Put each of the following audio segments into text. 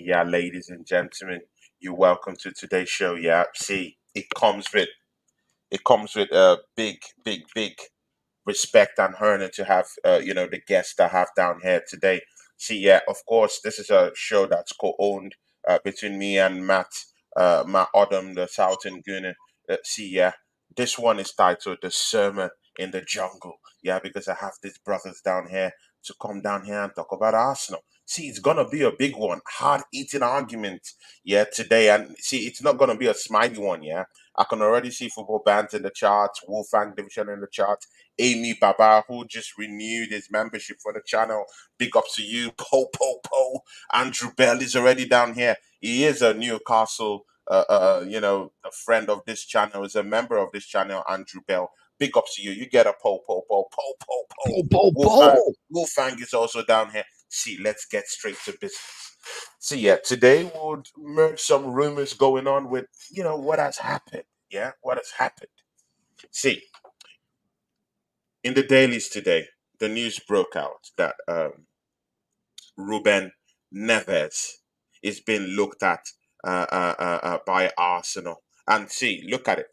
Yeah, ladies and gentlemen, you're welcome to today's show. Yeah, see, it comes with a big respect and honor to have the guests I have down here today. See, yeah, of course, this is a show that's co-owned between me and Matt Odom, the Southern Gunner. See, yeah, this one is titled "The Sermon in the Jungle." Yeah, because I have these brothers down here to come down here and talk about Arsenal. See, it's gonna be a big one, hard-eating argument. Yeah, today, and see, it's not gonna be a smiley one. Yeah, I can already see football bands in the charts, Wolfgang Division in the charts. Amy Baba, who just renewed his membership for the channel. Big ups to you. Po. Andrew Bell is already down here. He is a Newcastle, a friend of this channel, is a member of this channel, Andrew Bell. Big ups to you. You get a po. Po, po, Wolfgang, po. Wolfgang is also down here. See, let's get straight to business. See, yeah, today we'll merge some rumors going on with, what has happened. Yeah, what has happened. See, in the dailies today, the news broke out that Ruben Neves is being looked at by Arsenal. And see, look at it.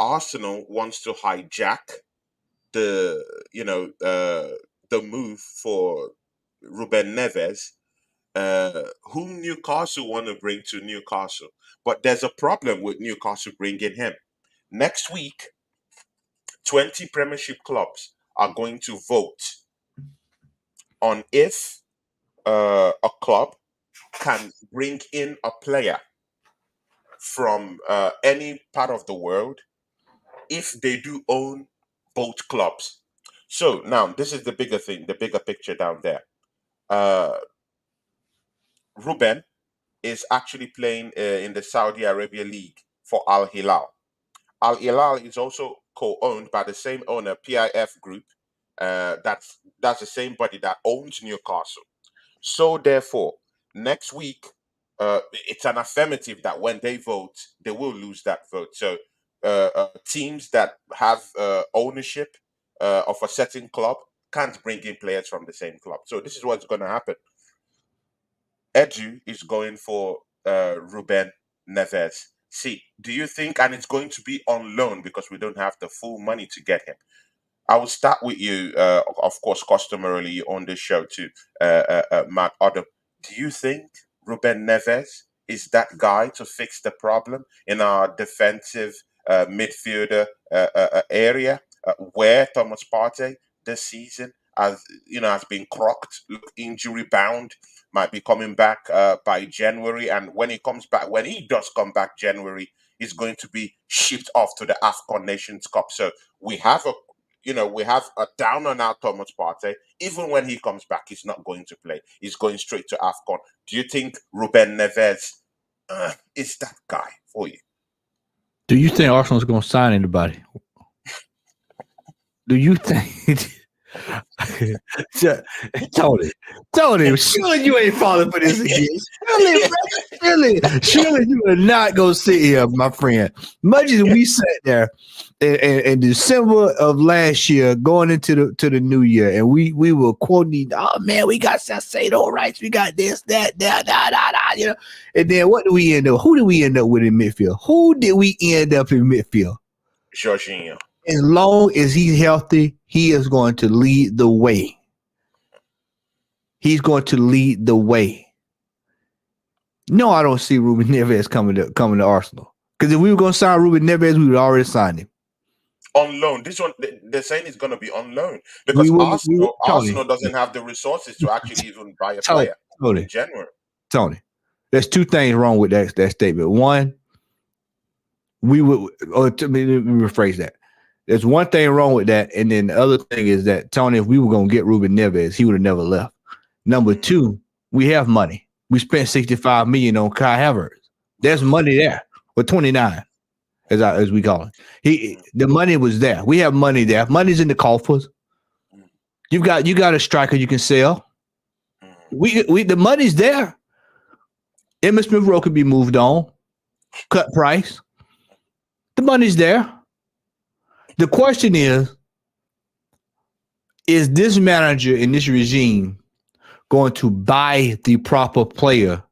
Arsenal wants to hijack the you know the move for Ruben Neves, whom Newcastle want to bring to Newcastle. But there's a problem with Newcastle bringing him. Next week, 20 Premiership clubs are going to vote on if a club can bring in a player from any part of the world if they do own both clubs. So now this is the bigger thing, the bigger picture down there. Uh, Ruben is actually playing in the Saudi Arabia League for Al Hilal. Al Hilal is also co-owned by the same owner, PIF Group. That's the same body that owns Newcastle. So therefore, next week, it's an affirmative that when they vote, they will lose that vote. So teams that have ownership of a certain club can't bring in players from the same club. So this is what's going to happen. Edu is going for Ruben Neves. See, do you think, and it's going to be on loan because we don't have the full money to get him? I will start with you, of course, customarily on this show to Mark Odom. Do you think Ruben Neves is that guy to fix the problem in our defensive midfielder area, where Thomas Partey this season has been crocked, look injury bound, might be coming back by January, and when he does come back January, he's going to be shipped off to the AFCON Nations Cup. So we have a down and out Thomas Partey. Even when he comes back, he's not going to play. He's going straight to AFCON. Do you think Ruben Neves is that guy for you? Do you think Arsenal's going to sign anybody? Do you think? Tony, surely you ain't falling for this again. Surely you are not going to sit here, my friend. Much as we sat there in December of last year, going into the new year, and we were quoting, oh man, we got Sasado rights, we got this, that, and then what do we end up? Who did we end up with in midfield? Who did we end up in midfield? Jorginho. As long as he's healthy, he is going to lead the way. He's going to lead the way. No, I don't see Ruben Neves coming to Arsenal. Because if we were going to sign Ruben Neves, we would already sign him. On loan. This one, they're saying it's going to be on loan because Arsenal doesn't have the resources to actually even buy a player in January. Tony, there's two things wrong with that statement. One, let me rephrase that. There's one thing wrong with that, and then the other thing is that, Tony, if we were going to get Ruben Neves, he would have never left. Number two, we have money. We spent $65 million on Kai Havertz. There's money there, or 29, as we call it. The money was there. We have money there. Money's in the coffers. You got a striker you can sell. The money's there. Emma Smith Rowe could be moved on, cut price. The money's there. The question is this manager in this regime going to buy the proper player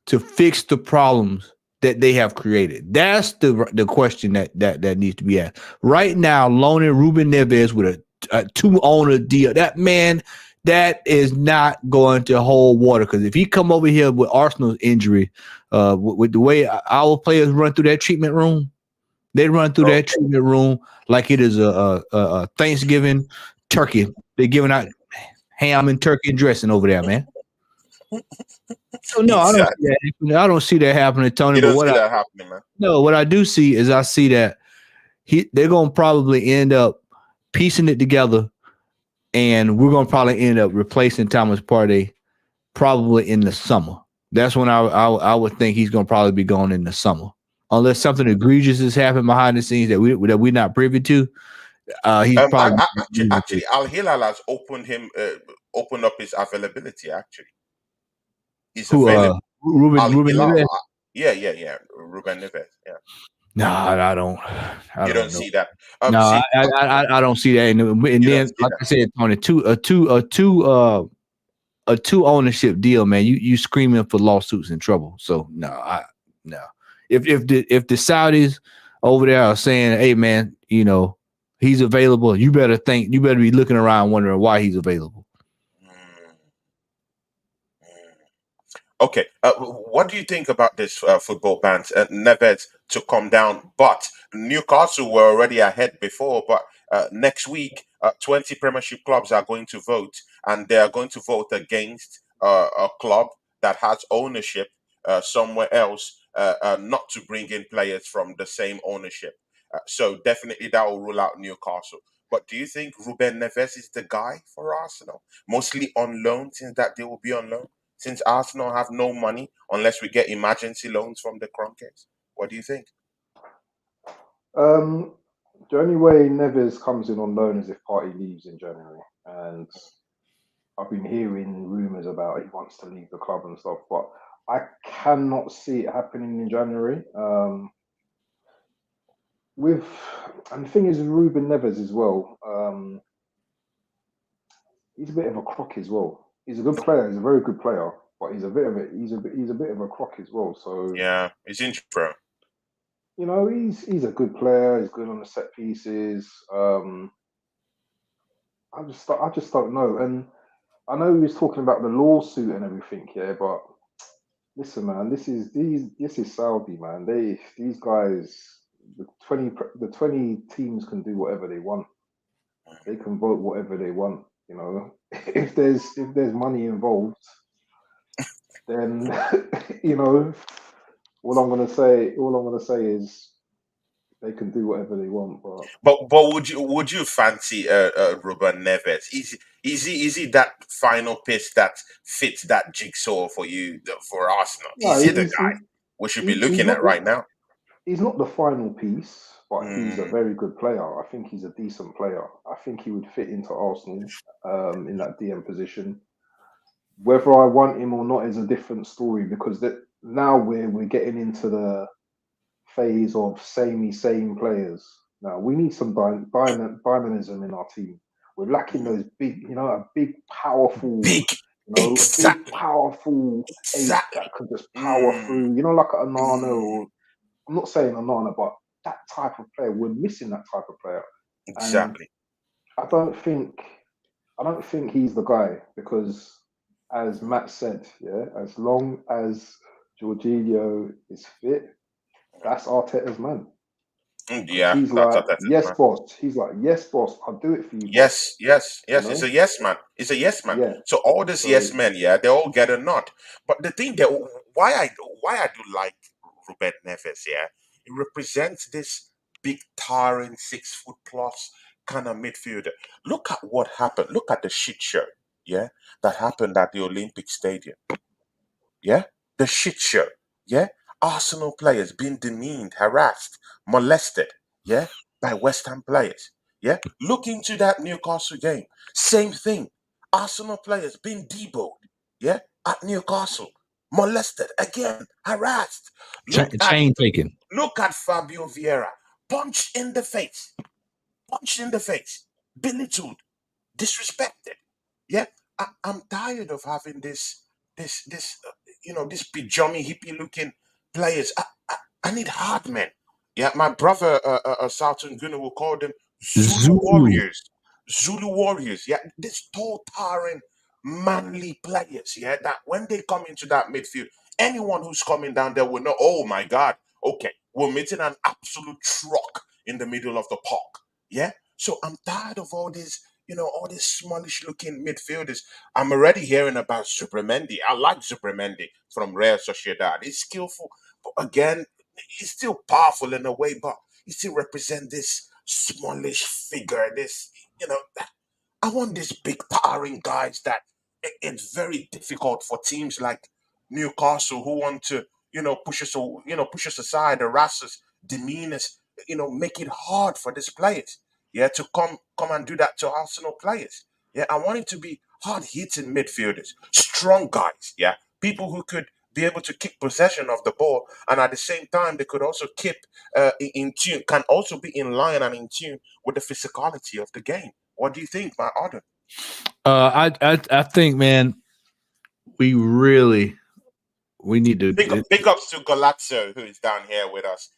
to fix the problems that they have created? That's the question that needs to be asked. Right now, loaning Ruben Neves with a 2-owner deal, that is not going to hold water, because if he come over here with Arsenal's injury, with the way our players run through that treatment room, they run through that treatment room like it is a Thanksgiving turkey. They're giving out ham and turkey dressing over there, man. So no, I don't see Exactly. that happening. I don't see that happening, Tony. You But don't see that happening, man. what I do see is I see that they're gonna probably end up piecing it together, and we're gonna probably end up replacing Thomas Partey probably in the summer. That's when I would think he's gonna probably be gone in the summer, unless something egregious has happened behind the scenes that we're not privy to. He's probably Actually, Al Hilal has opened up his availability. Actually, he's who available. Al Ruben Hilal. Neves? Yeah. Ruben Neves. Yeah. No, I don't. I You don't don't know. see that. No, See, I don't see that. And you don't then, see like that. I said, Tony, a two ownership deal, man. You screaming for lawsuits and trouble. So no. If the Saudis over there are saying, hey man, he's available, you better be looking around wondering why he's available. Mm. Okay, what do you think about this football ban? Neves to come down, but Newcastle were already ahead before. But next week, 20 Premiership clubs are going to vote, and they are going to vote against a club that has ownership somewhere else, not to bring in players from the same ownership. So definitely that will rule out Newcastle. But do you think Ruben Neves is the guy for Arsenal? Mostly on loan, since that they will be on loan, since Arsenal have no money unless we get emergency loans from the Kroenkes. What do you think? Um, the only way Neves comes in on loan is if Party leaves in January, and I've been hearing rumours about he wants to leave the club and stuff, but I cannot see it happening in January. With and the thing is, Ruben Neves as well. He's a bit of a crock as well. He's a good player. He's a very good player, but he's a bit of a crock as well. So Yeah, it's injury prone. he's a good player. He's good on the set pieces. I just don't know. And I know he was talking about the lawsuit and everything, yeah, but listen, man, this is Saudi, man. These guys, the 20 teams can do whatever they want. They can vote whatever they want. If there's money involved, then all I'm gonna say is they can do whatever they want. But But would you fancy Ruben Neves? Is he that final piece that fits that jigsaw for you for Arsenal? no, Is he the guy we should be he's looking not at right now? he's not the final piece, but he's a Mm, very good player. I think he's a decent player. I think he would fit into Arsenal in that DM position. Whether I want him or not is a different story because now we're getting into the phase of same players. Now we need some dynamism in our team. We're lacking those big, a big powerful, big, a big exactly, powerful eight exactly. that can just power Mm, through. Like a Nana, mm, or I'm not saying a Nana, but that type of player. We're missing that type of player, and exactly. I don't think I don't think he's the guy because, as Matt said, yeah, as long as Jorginho is fit, that's Arteta's man. Because Yeah, he's that's like, that's yes, man. boss. He's like, yes, boss. I'll do it for you, boss. You Yes. It's a know? yes man. It's a yes man. Yeah. So all these yes So men, yeah, they all get a nod. But the thing that why I do like Ruben Neves, yeah, he represents this big towering 6 foot plus kind of midfielder. Look at what happened. Look at the shit show, yeah, that happened at the Olympic Stadium. Yeah, the shit show. Yeah, Arsenal players being demeaned, harassed, molested. Yeah, by West Ham players. Yeah, look into that Newcastle game. Same thing. Arsenal players being deboed. Yeah, at Newcastle, molested again, harassed. Look at Chain taken. look at Fabio Vieira, punched in the face, belittled, disrespected. Yeah. I'm tired of having this this pijama hippie looking players. I need hard men. Yeah, my brother Sultan Guna will call them Zulu Zulu. warriors. Zulu warriors. Yeah, this tall, towering, manly players. Yeah, that when they come into that midfield, anyone who's coming down there will know. Oh my God. Okay, we're meeting an absolute truck in the middle of the park. Yeah. So I'm tired of all these smallish looking midfielders. I'm already hearing about Supremendi. I like Supremendi from Real Sociedad. He's skillful, but again, he's still powerful in a way, but he still represent this smallish figure. I want these big towering guys that it's very difficult for teams like Newcastle who want to, push us aside, harass us, demean us, make it hard for these players. Yeah, to come and do that to Arsenal players. Yeah, I want it to be hard hitting midfielders, strong guys. Yeah, people who could be able to keep possession of the ball, and at the same time they could also keep in tune, can also be in line and in tune with the physicality of the game. What do you think, my Arden? I think, man, we need to Big ups to Golazzo, who is down here with us.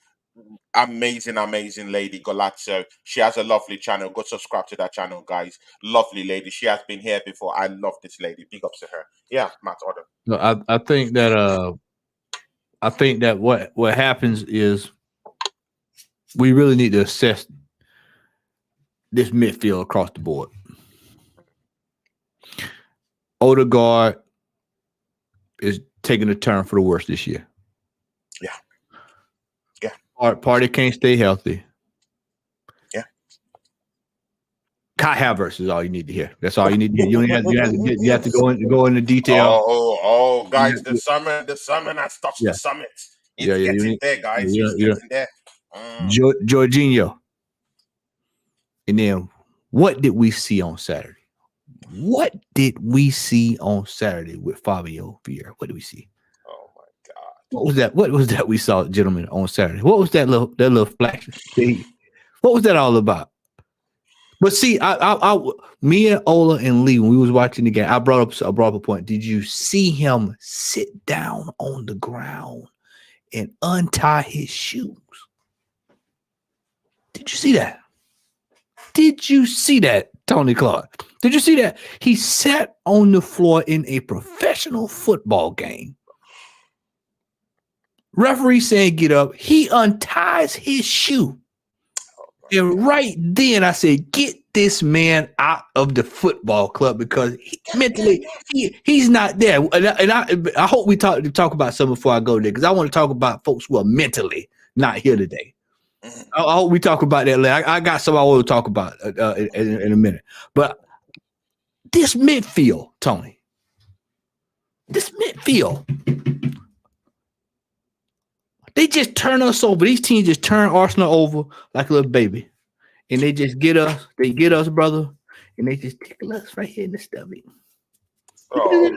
Amazing lady, Golazzo. She has a lovely channel. Go subscribe to that channel, guys. Lovely lady. She has been here before. I love this lady. Big ups to her. Yeah, Matt Arden. No, I think that what happens is we really need to assess this midfield across the board. Odegaard is taking a turn for the worse this year. Yeah. Party can't stay healthy. Yeah. Kai Havertz is all you need to hear. That's all you need to hear. You have to go into detail. Oh, guys, the summon has touched the summit. It's getting there, guys. It's getting there. Jorginho. And then what did we see on Saturday? What did we see on Saturday with Fabio Vieira? What did we see? Oh my God! What was that? What was that we saw, gentlemen, on Saturday? What was that little flash? What was that all about? But see, me and Ola and Lee, when we was watching the game, I brought up a point. Did you see him sit down on the ground and untie his shoes? Did you see that? Did you see that, Tony Clark? Did you see that? He sat on the floor in a professional football game. Referee saying, get up. He unties his shoe. And right then I said, get this man out of the football club because mentally he's not there. And I hope we talk about something before I go there because I want to talk about folks who are mentally not here today. I hope we talk about that later. I got something I want to talk about in a minute. But this midfield, Tony, they just turn us over. These teams just turn Arsenal over like a little baby. And they just get us, brother, and they just tickle us right here in the stomach. Look at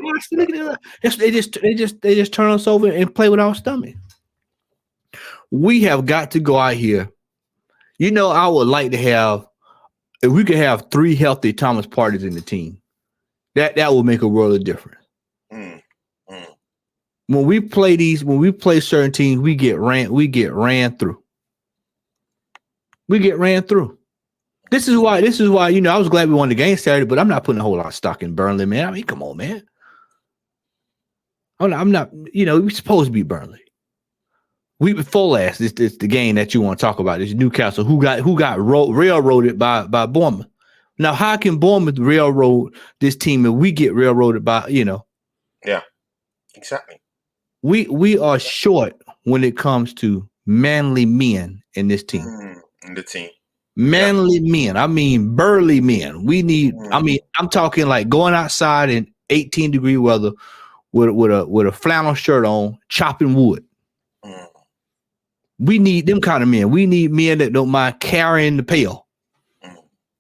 that. They just turn us over and play with our stomach. We have got to go out here. I would like to have, if we could have 3 healthy Thomas Partys in the team, that will make a world of difference. When we play certain teams, we get ran through. We get ran through. This is why, I was glad we won the game Saturday, but I'm not putting a whole lot of stock in Burnley, man. I mean, come on, man. I'm not, we're supposed to beat Burnley. We full ass. This the game that you want to talk about. This Newcastle who got railroaded by Bournemouth. Now, how can Bournemouth railroad this team if we get railroaded by, Yeah, exactly. We are short when it comes to manly men in this team. In the team. Manly men. I mean, burly men. We need, I'm talking like going outside in 18-degree weather with a flannel shirt on, chopping wood. We need them kind of men. We need men that don't mind carrying the pail.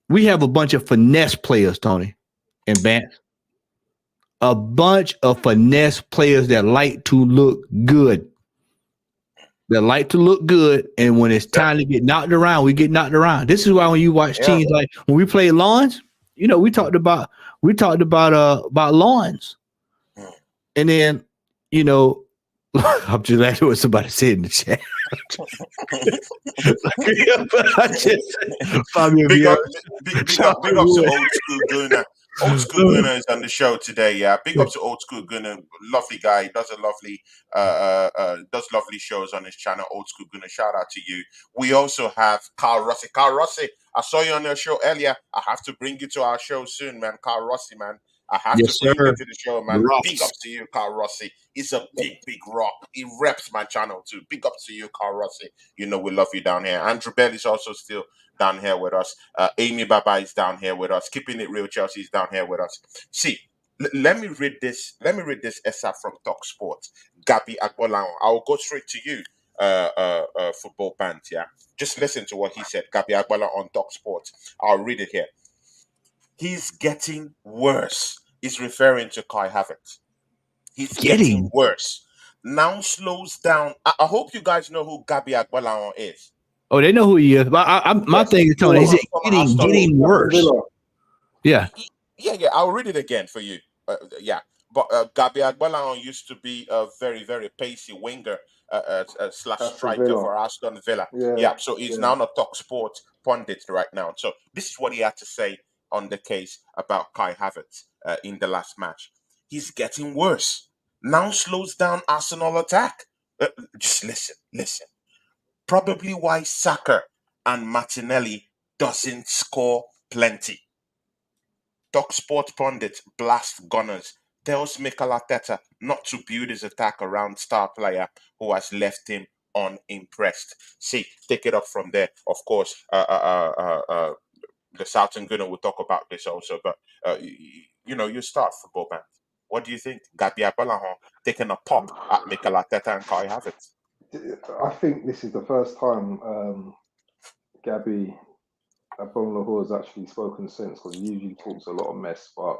We have a bunch of finesse players, Tony and Bance. A bunch of finesse players that like to look good. And when it's time to get knocked around, we get knocked around. This is why when you watch teams like when we play Lawns, we talked about We talked about lawns, Mm. and then you know, I'm just laughing what somebody said in the chat. I just Fabio Big Vieira. up, big up to old school Gunner. Old school Gunner is on the show today. Yeah, big up to old school Gunner. Lovely guy. Does a lovely does lovely shows on his channel. Old school Gunner. Shout out to you. We also have Carl Rossi. Carl Rossi, I saw you on your show earlier. I have to bring you to our show soon, man. Carl Rossi, man. I have to Yes, bring you sir. to the show, The man. Big up Ross. to you, Carl Rossi. He's a big rock. He reps my channel too. Big up to you, Carl Rossi. You know we love you down here. Andrew Bell is also still down here with us. Amy Baba is down here with us. Keeping it real, Chelsea is down here with us. See, let me read this. Let me read this essay from Talk Sports. Gabi Agbolan. I'll go straight to you, football pants. Yeah, just listen to what he said. Gabi Agbolan on Talk Sports. I'll read it here. He's getting worse. He's referring to Kai Havertz. He's getting worse. Now slows down. I hope you guys know who Gabi Agbolan is. Oh, they know who he is. But my Yes, thing is, Tony, he said from Aston getting Villa. worse. Yeah. Yeah. I'll read it again for you. Yeah, but Gabi Agbolan used to be a very, very pacey winger slash Aston striker Villa. for Aston Villa. Yeah, Yeah, so he's yeah. now a Talk Sport pundit right now. So this is what he had to say on the case about Kai Havertz in the last match. He's getting worse. Now slows down Arsenal attack. Just listen. Probably why Saka and Martinelli doesn't score plenty. Talksport pundit blast Gunners tells Mikel Arteta not to build his attack around star player who has left him unimpressed. See, take it up from there. Of course, the Southern Gunner will talk about this also, but you start football, man. What do you think? Gabi Abalahan taking a pop at Mikel Arteta and Kai Havertz. I think this is the first time Gabby Abon has actually spoken since, because he usually talks a lot of mess. But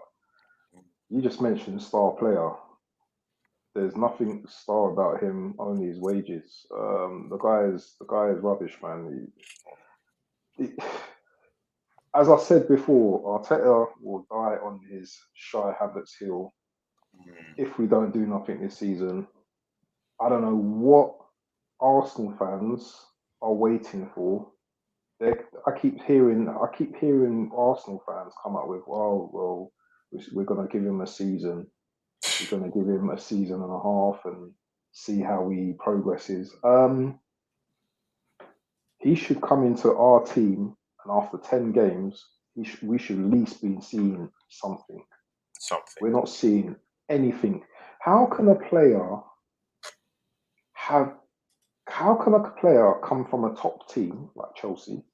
you just mentioned star player. There's nothing star about him, only his wages. The guy is rubbish, man. As I said before, Arteta will die on his shy Havertz heel if we don't do nothing this season. I don't know what Arsenal fans are waiting for. I keep hearing Arsenal fans come up with, "Oh, well, we're going to give him a season. We're going to give him a season and a half and see how he progresses." He should come into our team, and after 10 games, we should at least be seeing something. We're not seeing anything. How can a player come from a top team like Chelsea,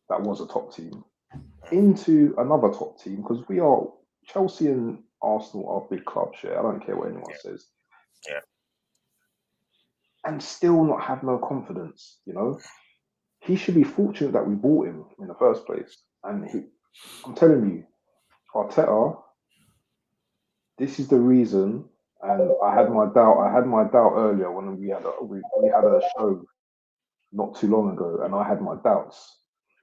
that was a top team, into another top team? Because Chelsea and Arsenal are big clubs, yeah. I don't care what anyone says. Yeah. And still not have no confidence, He should be fortunate that we bought him in the first place. And I'm telling you, Arteta, this is the reason. And I had my doubt earlier when we had a show not too long ago, and I had my doubts.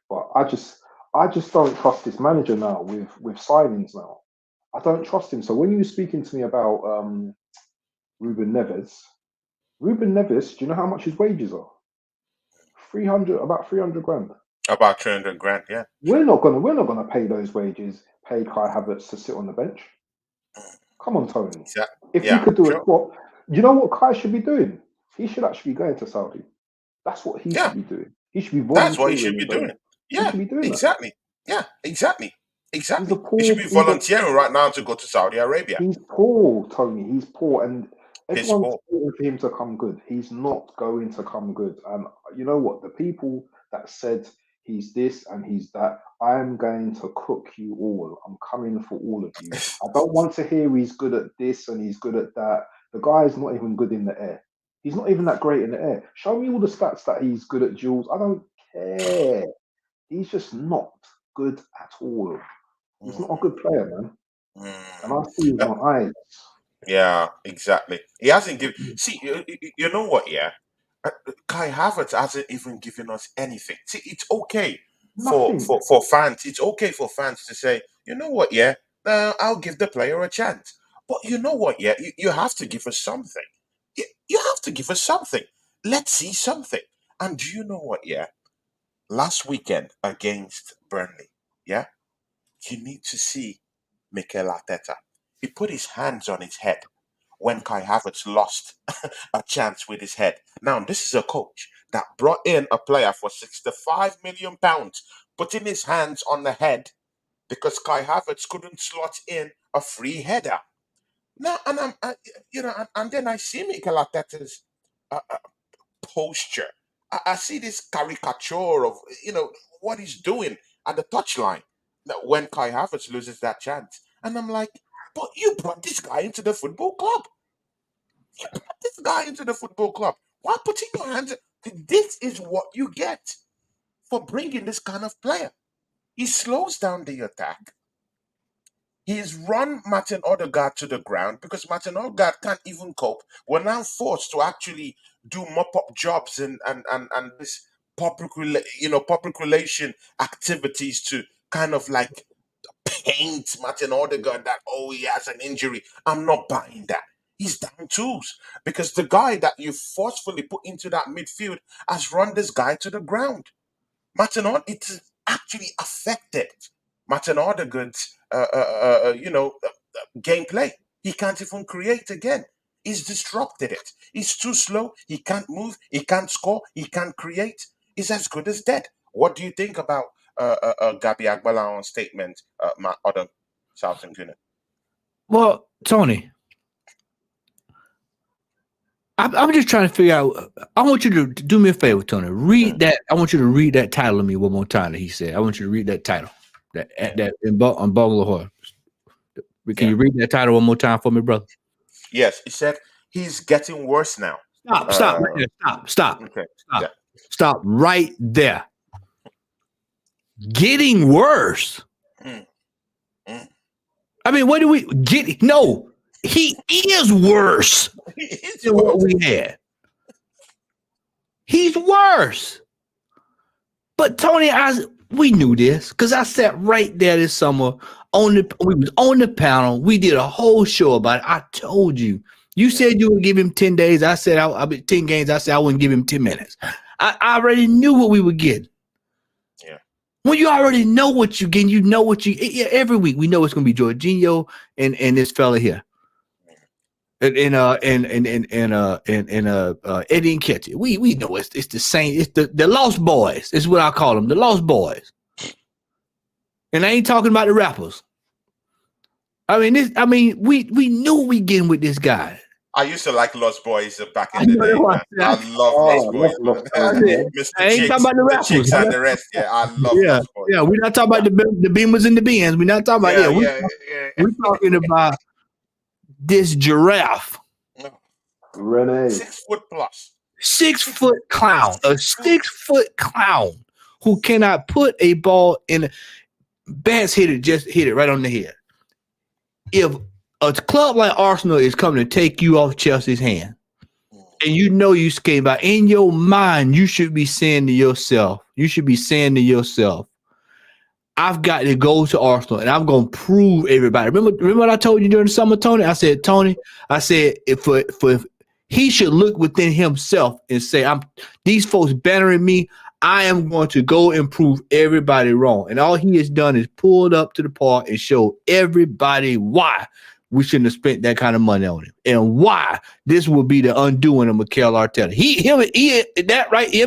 But I just don't trust this manager now with signings now. I don't trust him. So when you were speaking to me about Ruben Neves, do you know how much his wages are? About 300 grand. About 300 grand, yeah. We're not gonna pay those wages. Pay Kai Havertz to sit on the bench. Come on, Tony. If we could do it, you know what Kai should be doing? He should actually be going to Saudi. That's what he should be doing. He should be volunteering. That's what he should be doing. Yeah, he should be doing exactly. That. Yeah, exactly. He's a poor, he should be volunteering right now to go to Saudi Arabia. He's poor, Tony. He's poor, and everyone's poor. waiting for him to come good. He's not going to come good. And you know what? The people that said he's this and he's that, I'm going to cook you all. I'm coming for all of you. I don't want to hear he's good at this and he's good at that. The guy's not even good in the air. He's not even that great in the air. Show me all the stats that he's good at duels. I don't care. He's just not good at all. He's not a good player, man. And I see with my eyes. Yeah, exactly. He hasn't given. See, you know what? Yeah, Kai Havertz hasn't even given us anything. See, it's okay for fans. It's okay for fans to say, you know what? Yeah, I'll give the player a chance. But you know what? Yeah, you have to give us something. You have to give us something. Let's see something. And do you know what? Yeah, last weekend against Burnley, yeah, you need to see Mikel Arteta. He put his hands on his head when Kai Havertz lost a chance with his head. Now, this is a coach that brought in a player for £65 million, putting his hands on the head because Kai Havertz couldn't slot in a free header. Now, and and then I see Mikel Arteta's uh, uh, posture. I see this caricature of what he's doing at the touchline when Kai Havertz loses that chance, and I'm like, but you brought this guy into the football club. You brought this guy into the football club. Why putting your hands? This is what you get for bringing this kind of player. He slows down the attack. He's run Martin Odegaard to the ground because Martin Odegaard can't even cope. We're now forced to actually do mop-up jobs and this public relation activities to kind of like paint Martin Odegaard that, oh, he has an injury. I'm not buying that. He's down tools because the guy that you forcefully put into that midfield has run this guy to the ground. It's actually affected Martin Odegaard's gameplay. He can't even create again. He's disrupted it. He's too slow. He can't move. He can't score. He can't create. He's as good as dead. What do you think about Gabi Agbala's statement, Adam Southern Gunner? Well, Tony, I'm just trying to figure out. I want you to do me a favor, Tony. Read that. I want you to read that title of me one more time that he said. I want you to read that title. That on Bangalore. Can you read that title one more time for me, brother? Yes, he said he's getting worse now. Stop right there. Stop. Okay. Stop right there. Getting worse. I mean, what do we get? No, he is worse than what we had. He's worse. But Tony, we knew this because I sat right there this summer we was on the panel. We did a whole show about it. I told you. You said you would give him 10 days. I said 10 games. I said I wouldn't give him 10 minutes. I already knew what we would get. Yeah. When you already know what you get, you know what you every week. We know it's gonna be Jorginho and this fella here. And Eddie Nketiah. We know it's the same. It's the Lost Boys. It's what I call them, the Lost Boys. And I ain't talking about the rappers. We knew we getting with this guy. I used to like Lost Boys back in the day. I love Lost Boys. Mr. I ain't talking about the rappers. Chicks and the rest. Yeah, I love Lost Boys. Yeah, we're not talking about the Beamers and the Beans. We're not talking about We're talking about this giraffe. Rene. 6 foot plus. 6 foot clown. A 6 foot clown who cannot put a ball in. Bats just hit it right on the head. If a club like Arsenal is coming to take you off Chelsea's hand, and you know you skating by, in your mind, you should be saying to yourself, I've got to go to Arsenal and I'm going to prove everybody. Remember what I told you during the summer, Tony? I said, if he should look within himself and say, these folks bannering me. I am going to go and prove everybody wrong. And all he has done is pulled up to the park and showed everybody why we shouldn't have spent that kind of money on him and why this will be the undoing of Mikel Arteta. Him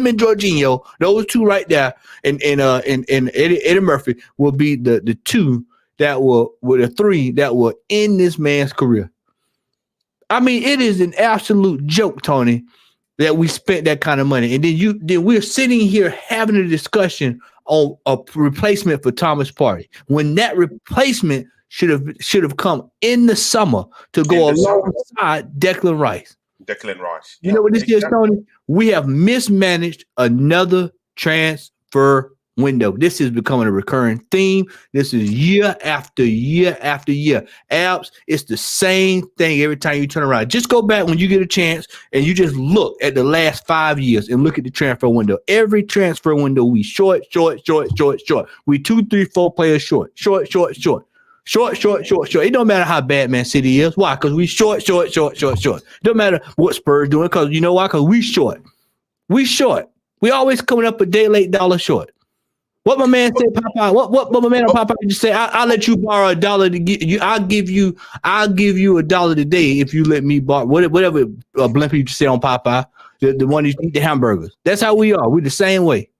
and Jorginho, those two right there, and Eddie Murphy will be the two that will, with the three that will end this man's career. I mean, it is an absolute joke, Tony, that we spent that kind of money. And then we're sitting here having a discussion on a replacement for Thomas Partey when that replacement should have come in the summer to go alongside Declan Rice. You know what this is, Tony? We have mismanaged another transfer window. This is becoming a recurring theme. This is year after year after year. Abs, it's the same thing every time you turn around. Just go back when you get a chance and you just look at the last 5 years and look at the transfer window. Every transfer window, we short. We 2, 3, 4 players short. Short. It don't matter how bad Man City is. Why? Because we short. Don't matter what Spurs doing. Because you know why? Because we short. We short. We always coming up a day late, dollar short. What my man said, Popeye. What my man Popeye just say? I'll let you borrow $1 to get you. I'll give you $1 today if you let me borrow whatever blimp you just say on Popeye. The one you eat the hamburgers. That's how we are. We're the same way.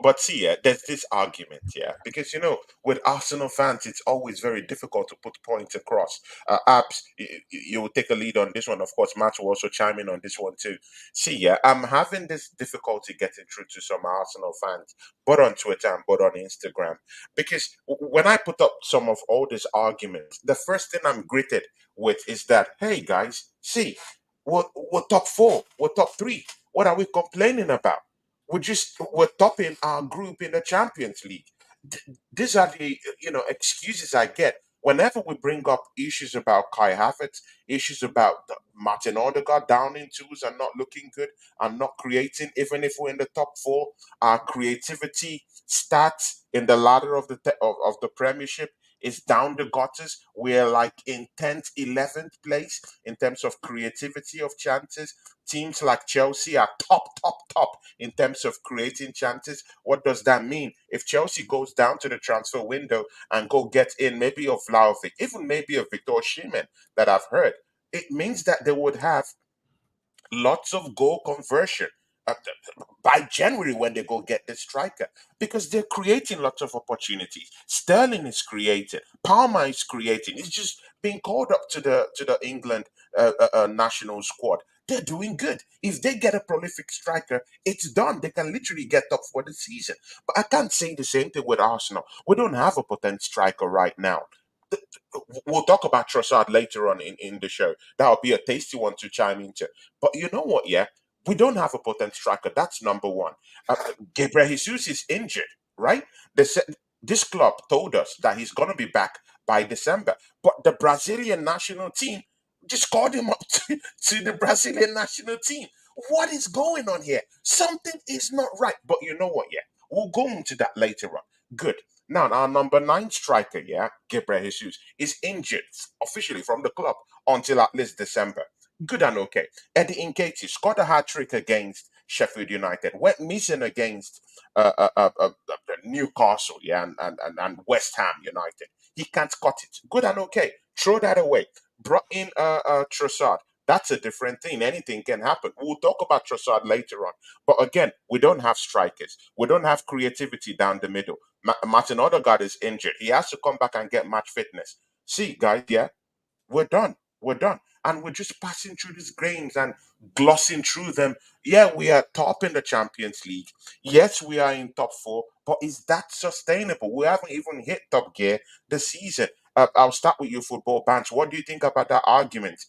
But see, yeah, there's this argument, yeah, because with Arsenal fans, it's always very difficult to put points across. Abs, you will take a lead on this one, of course. Matt will also chime in on this one too. See, yeah, I'm having this difficulty getting through to some Arsenal fans, but on Twitter and but on Instagram, because when I put up some of all these arguments, the first thing I'm greeted with is that, hey guys, see, we're top four, we're top three. What are we complaining about? We're topping our group in the Champions League. These are the excuses I get whenever we bring up issues about Kai Havertz, issues about Martin Odegaard down in tools and not looking good and not creating. Even if we're in the top four, our creativity stats in the ladder of of the Premiership is down the gutters. We're like in 10th, 11th place in terms of creativity of chances. Teams like Chelsea are top in terms of creating chances. What does that mean? If Chelsea goes down to the transfer window and go get in maybe a Vlahovic, even maybe a Victor Osimhen that I've heard, it means that they would have lots of goal conversion by January when they go get the striker because they're creating lots of opportunities. Sterling is creating, Palmer is creating. It's just being called up to the England national squad. They're doing good. If they get a prolific striker, it's done. They can literally get up for the season. But I can't say the same thing with Arsenal. We don't have a potent striker right now. We'll talk about Trossard later on in the show. That'll be a tasty one to chime into. But you know what? Yeah, we don't have a potent striker. That's number one. Gabriel Jesus is injured, right? This club told us that he's going to be back by December. But the Brazilian national team just called him up to the Brazilian national team. What is going on here? Something is not right. But you know what? Yeah, we'll go into that later on. Good. Now, our number 9 striker, yeah, Gabriel Jesus, is injured officially from the club until at least December. Good and okay. Eddie Nketiah scored a hat trick against Sheffield United, went missing against Newcastle, yeah, and West Ham United. He can't cut it. Good and okay. Throw that away. Brought in Trossard. That's a different thing. Anything can happen. We'll talk about Trossard later on. But again, we don't have strikers. We don't have creativity down the middle. Martin Odegaard is injured. He has to come back and get match fitness. See, guys, yeah, we're done. We're done. And we're just passing through these games and glossing through them. Yeah, we are top in the Champions League. Yes, we are in top four, but is that sustainable? We haven't even hit top gear this season. I'll start with you, Football Banch. What do you think about that argument?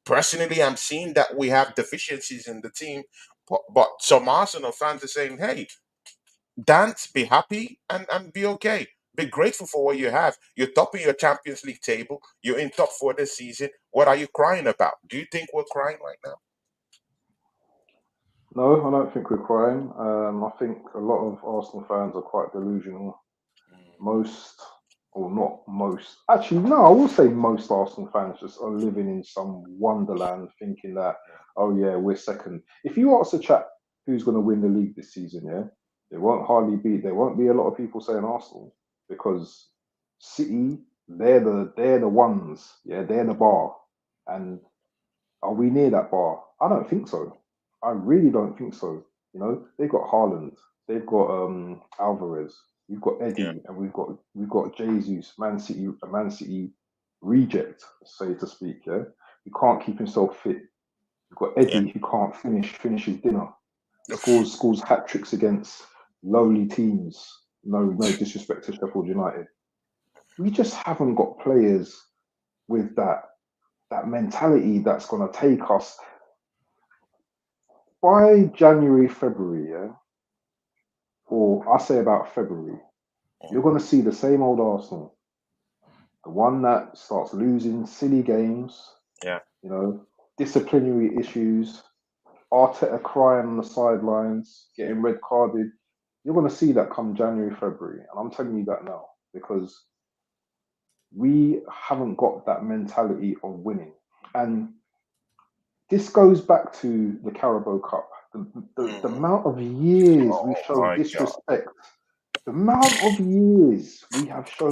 Personally, I'm seeing that we have deficiencies in the team, but some Arsenal fans are saying, hey, dance, be happy, and be okay. Be grateful for what you have. You're topping your Champions League table. You're in top four this season. What are you crying about? Do you think we're crying right now? No, I don't think we're crying. I think a lot of Arsenal fans are quite delusional. Most, or not most, actually, no, I will say most Arsenal fans just are living in some wonderland thinking that, oh yeah, we're second. If you ask a chap who's going to win the league this season, yeah, there won't be a lot of people saying Arsenal because City, they're the ones, yeah, they're the bar. And are we near that bar? I don't think so. I really don't think so. You know, they've got Haaland, they've got Alvarez, we've got Yeah, Eddie, and we've got Jesus, a Man City reject, so to speak. Yeah, he can't keep himself fit. We've got yeah. Eddie who can't finish his dinner. Scores hat tricks against lowly teams. No disrespect to Sheffield United. We just haven't got players with that mentality that's going to take us by January, February, yeah, or I say about February, you're going to see the same old Arsenal, the one that starts losing silly games, Yeah. you know, disciplinary issues, Arteta crying on the sidelines, getting red carded. You're going to see that come January, February, and I'm telling you that now because we haven't got that mentality of winning. And this goes back to the Carabao Cup. The amount of years we've Oh shown my God. disrespect. The amount of years we have shown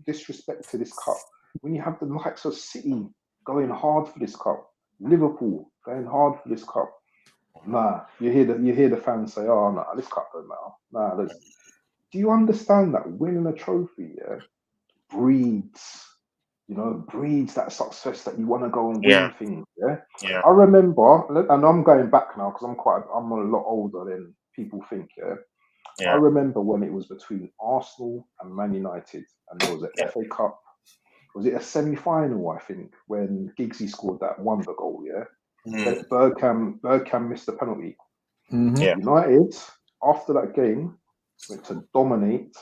disrespect to this cup. When you have the likes of City going hard for this cup, Liverpool going hard for this cup. Nah, you hear the fans say, "Oh, nah, this cup don't matter." Nah, do you understand that winning a trophy, yeah, breeds, breeds that success that you want to go and Yeah, win things, yeah? yeah, I remember, and I'm going back now because I'm a lot older than people think, yeah. I yeah, remember when it was between Arsenal and Man United, and there was an yeah, FA Cup. Was it a semi-final? I think when Giggsy scored that wonder goal. Yeah, mm, Bergkamp missed the penalty. Mm-hmm. yeah, United, after that game, went to dominate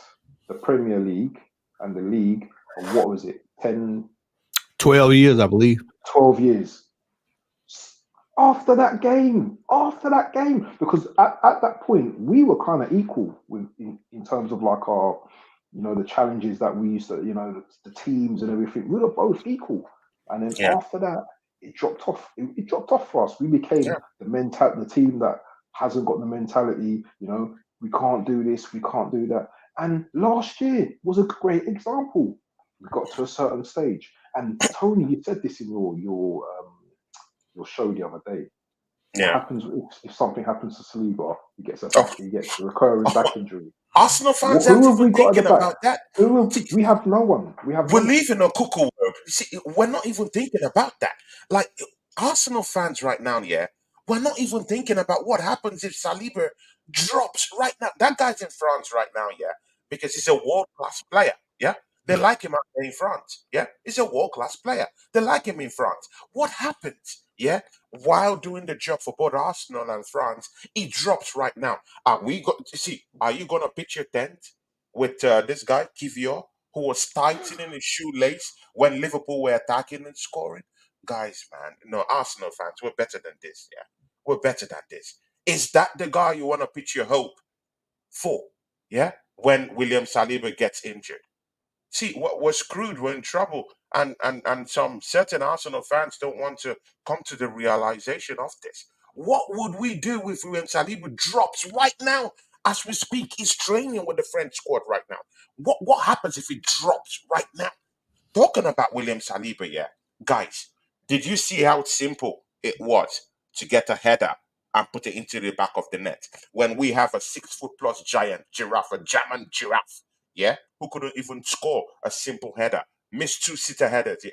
the Premier League and the league for what was it, 10, 12 years, I believe. 12 years. After that game, because at that point we were kind of equal in terms of like our, the challenges that we used to, the teams and everything. We were both equal, and then yeah, after that, it dropped off. It dropped off for us. We became yeah, the team that hasn't got the mentality. We can't do this, we can't do that. And last year was a great example. We got to a certain stage, and Tony, you said this in your show the other day. What yeah. happens if something happens to Saliba? Oh, He gets a recurring oh, back injury. Arsenal fans aren't Who have even we got at the thinking back? about that. See, We have no one. We have we're no one. leaving a cuckoo world. You see, we're not even thinking about that. Like Arsenal fans right now, yeah, we're not even thinking about what happens if Saliba drops right now. That guy's in France right now, yeah, because he's a world class player. Yeah, they like him out there in France. Yeah, he's a world class player. They like him in France. What happens? Yeah, while doing the job for both Arsenal and France, he drops right now. Are we going to see? Are you gonna pitch your tent with this guy Kivior, who was tightening his shoelace when Liverpool were attacking and scoring? Guys, man, no, Arsenal fans, we're better than this. Yeah, we're better than this. Is that the guy you want to pitch your hope for? Yeah, when William Saliba gets injured. See, we're screwed. We're in trouble, and some certain Arsenal fans don't want to come to the realization of this. What would we do if William Saliba drops right now as we speak? He's training with the French squad right now. What happens if he drops right now? Talking about William Saliba, yeah, guys, did you see how simple it was to get a header and put it into the back of the net when we have a 6 foot plus giant giraffe, a German giraffe, yeah, who couldn't even score a simple header, missed two-seater headers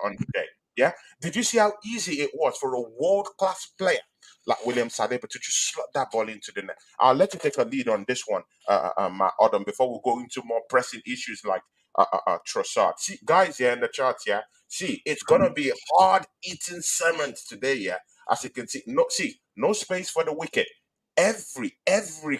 on the day, yeah? Did you see how easy it was for a world-class player like William Saliba to just slot that ball into the net? I'll let you take a lead on this one, Matt Odom, before we go into more pressing issues like Trossard. See, guys here in the chat, yeah. See, it's gonna be hard eating sermons today, yeah. As you can see, no space for the wicked. Every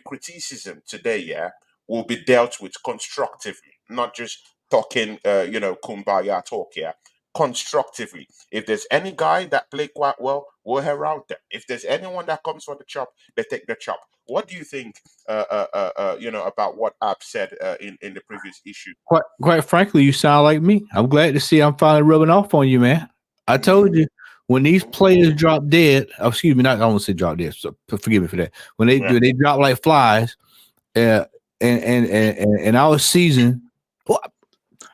criticism today, yeah, will be dealt with constructively, not just talking, kumbaya talk, yeah. Constructively. If there's any guy that played quite well, we'll herald them. If there's anyone that comes for the chop, they take the chop. What do you think, about what Ab said in the previous issue? Quite frankly, you sound like me. I'm glad to see I'm finally rubbing off on you, man. I told you when these players drop dead, excuse me, not I don't say drop dead, so forgive me for that. When Yeah. they drop like flies, and our season,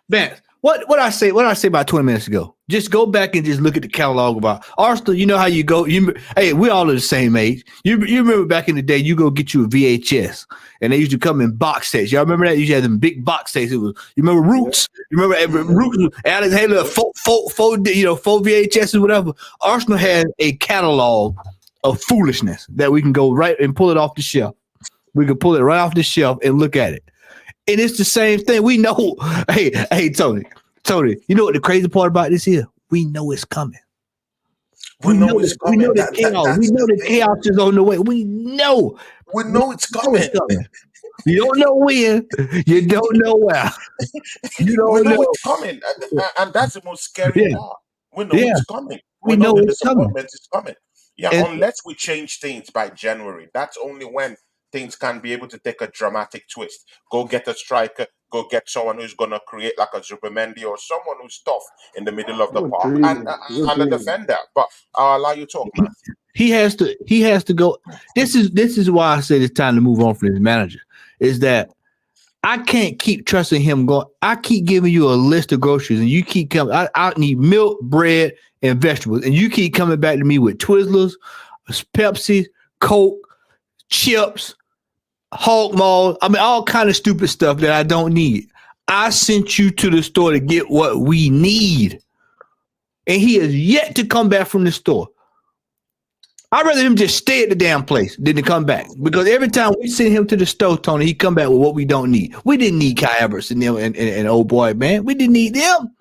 man, what I say about 20 minutes ago. Just go back and just look at the catalog about Arsenal. You know how you go. Hey, we all are the same age. You remember back in the day, you go get you a VHS, and they used to come in box sets. Y'all remember that? You used to have them big box sets. It was, you remember Roots? You remember Roots? Alex had a four VHS or whatever. Arsenal had a catalog of foolishness that we can go right and pull it off the shelf. We can pull it right off the shelf and look at it. And it's the same thing. We know. Hey, Tony. You know what the crazy part about this is? We know it's coming. We know it's coming. We know the chaos. We know the chaos is on the way. We know. We know it's coming. You don't know when. You don't know where. You don't we know know. it's coming, and that's the most scary part. We know it's coming. We know the it's disappointment is coming. Yeah, And- unless we change things by January, that's only when things can be able to take a dramatic twist. Go get a striker, go get someone who's gonna create like a Zubimendi or someone who's tough in the middle of the You're park dreaming. You're and a dreaming. defender. But I'll allow you to talk, man. He has to. He has to go. This is why I said it's time to move on from his manager. Is that I can't keep trusting him. Going. I keep giving you a list of groceries, and you keep coming. I need milk, bread, and vegetables, and you keep coming back to me with Twizzlers, Pepsi, Coke, chips, Hog Maw. I mean, all kind of stupid stuff that I don't need. I sent you to the store to get what we need, and he has yet to come back from the store. I'd rather him just stay at the damn place than to come back. Because every time we send him to the store, Tony, he come back with what we don't need. We didn't need Kai Havertz and them and old boy, man. We didn't need them.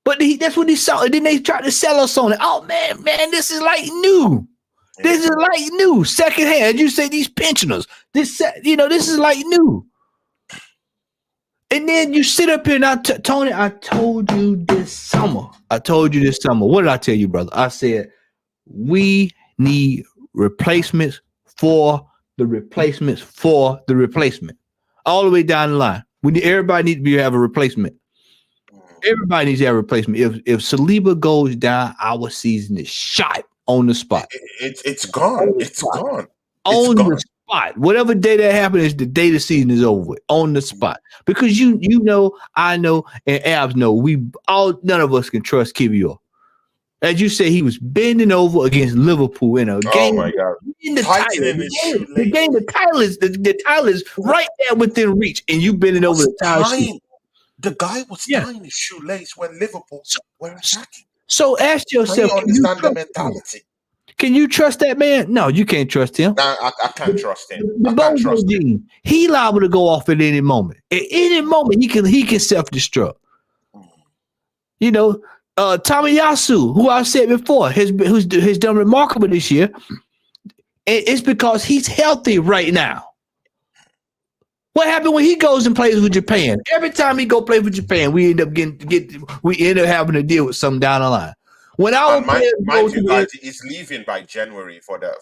But that's what he saw. And then they tried to sell us on it. Oh, man, this is like new. This is like new. Secondhand. You say these pensioners. This is like new. And then you sit up here and Tony, I told you this summer. What did I tell you, brother? I said, we need replacements for the replacements for the replacement. All the way down the line. Everybody needs to have a replacement. Everybody needs to have a replacement. If Saliba goes down, our season is shot on the spot. It's gone. It's gone. On the spot. Whatever day that happens is the day the season is over with. On the spot. Because you know, I know, and Abs know, none of us can trust Kivior. As you say, he was bending over against Liverpool in a game. Oh my God! In the title is right there within reach, and you bending over the title. The guy was tying his shoelace when Liverpool were attacking. So ask yourself, can you understand the mentality? Can you trust that man? No, you can't trust him. Nah, I can't trust him. The Bozo Gene, he liable to go off at any moment. At any moment, he can self-destruct. You know. Tomiyasu, who I've said before, has done remarkable this year. It's because he's healthy right now. What happened when he goes and plays with Japan? Every time he go play with Japan, we end up having to deal with something down the line. When our players go to guys, he's leaving by January for the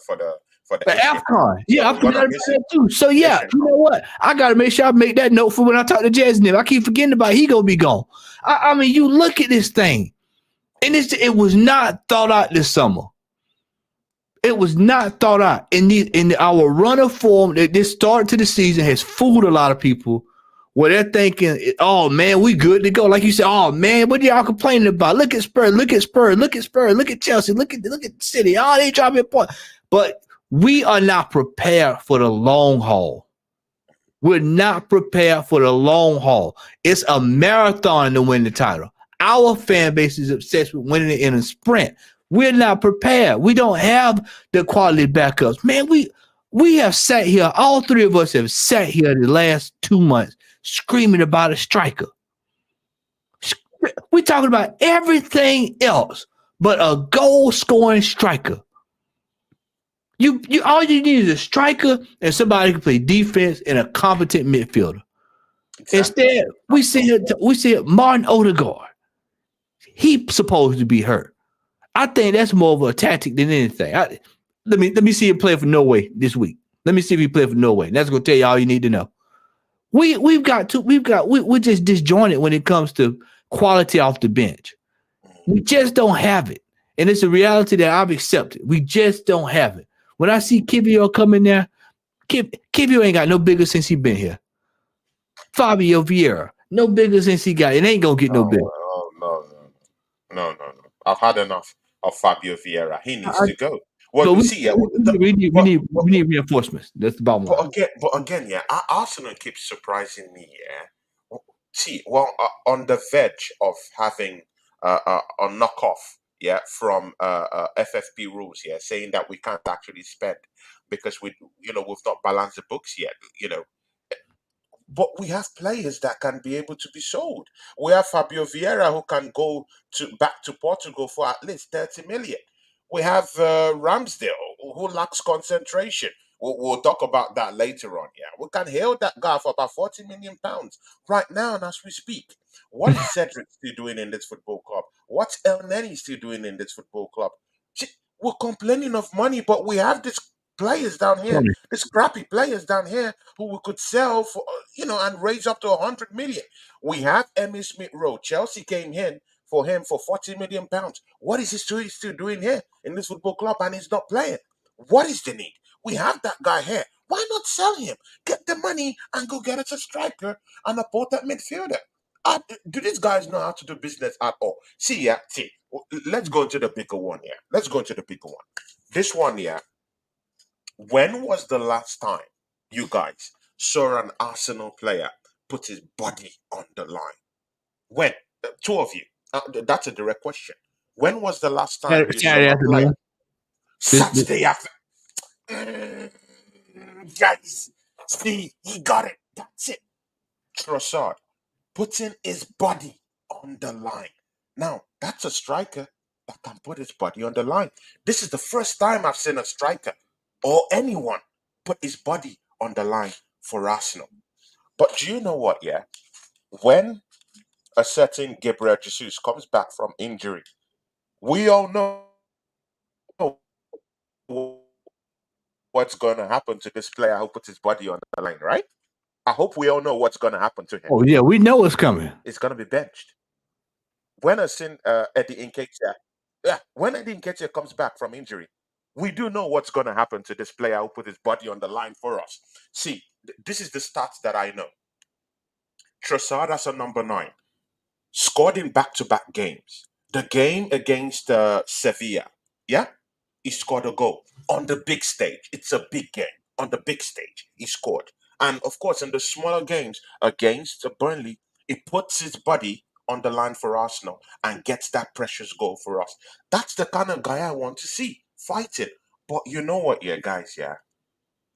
AFCON. Yeah, I forgot about that too. So yeah, you know what? I gotta make sure I make that note for when I talk to Jazz and him. I keep forgetting about he gonna be gone. I mean, you look at this thing. And it was not thought out this summer. It was not thought out. In our runner form, this start to the season has fooled a lot of people where they're thinking, oh, man, we good to go. Like you said, oh, man, what are y'all complaining about? Look at Spurs, look at Chelsea, look at City. Oh, they dropping points. But we are not prepared for the long haul. We're not prepared for the long haul. It's a marathon to win the title. Our fan base is obsessed with winning it in a sprint. We're not prepared. We don't have the quality backups. Man, we have sat here, all three of us have sat here the last 2 months screaming about a striker. We're talking about everything else but a goal-scoring striker. You all you need is a striker and somebody who can play defense and a competent midfielder. Exactly. Instead, we see Martin Odegaard. He's supposed to be hurt. I think that's more of a tactic than anything. Let me see him play for Norway this week. Let me see if he play for Norway. That's gonna tell you all you need to know. We're just disjointed when it comes to quality off the bench. We just don't have it, and it's a reality that I've accepted. We just don't have it. When I see Kivior come in there, Kivior ain't got no bigger since he been here. Fabio Vieira, no bigger since he got. It ain't gonna get no bigger. No. I've had enough of Fabio Vieira. He needs to go. Well, we need reinforcements. That's the bottom line. But again, Arsenal keeps surprising me. Yeah. See, on the verge of having a knockoff, from FFP rules, saying that we can't actually spend because we've not balanced the books yet. But we have players that can be able to be sold. We have Fabio Vieira who can go back to Portugal for at least 30 million. We have Ramsdale who lacks concentration. We'll talk about that later on. Yeah, we can hail that guy for about £40 million right now, and as we speak. What is Cedric still doing in this football club? What's El Neni still doing in this football club? We're complaining of money, but we have this players down here, Tony, the scrappy players down here who we could sell for, and raise up to 100 million. We have Emmy Smith Rowe. Chelsea came in for him for 40 million pounds. What is he still doing here in this football club and he's not playing? What is the need? We have that guy here. Why not sell him? Get the money and go get us a striker and a ported midfielder. Do these guys know how to do business at all? See, let's go into the bigger one here. Let's go into the bigger one. This one here. When was the last time you guys saw an Arsenal player put his body on the line? When? Two of you. That's a direct question. When was the last time you Saturday saw a player? afternoon. Saturday after. Guys, see, he got it. That's it. Trossard putting his body on the line. Now, that's a striker that can put his body on the line. This is the first time I've seen a striker or anyone put his body on the line for Arsenal. But do you know what, yeah? When a certain Gabriel Jesus comes back from injury, we all know what's going to happen to this player who puts his body on the line, right? I hope we all know what's going to happen to him. Oh yeah, we know it's coming. It's going to be benched. When Eddie Nketiah, when Eddie Nketiah comes back from injury, we do know what's going to happen to this player who put his body on the line for us. See, this is the stats that I know. Trossard as a number 9, scored in back-to-back games. The game against Sevilla, he scored a goal on the big stage. It's a big game. On the big stage, he scored. And of course, in the smaller games against Burnley, he puts his body on the line for Arsenal and gets that precious goal for us. That's the kind of guy I want to see fighting. But you know what, guys,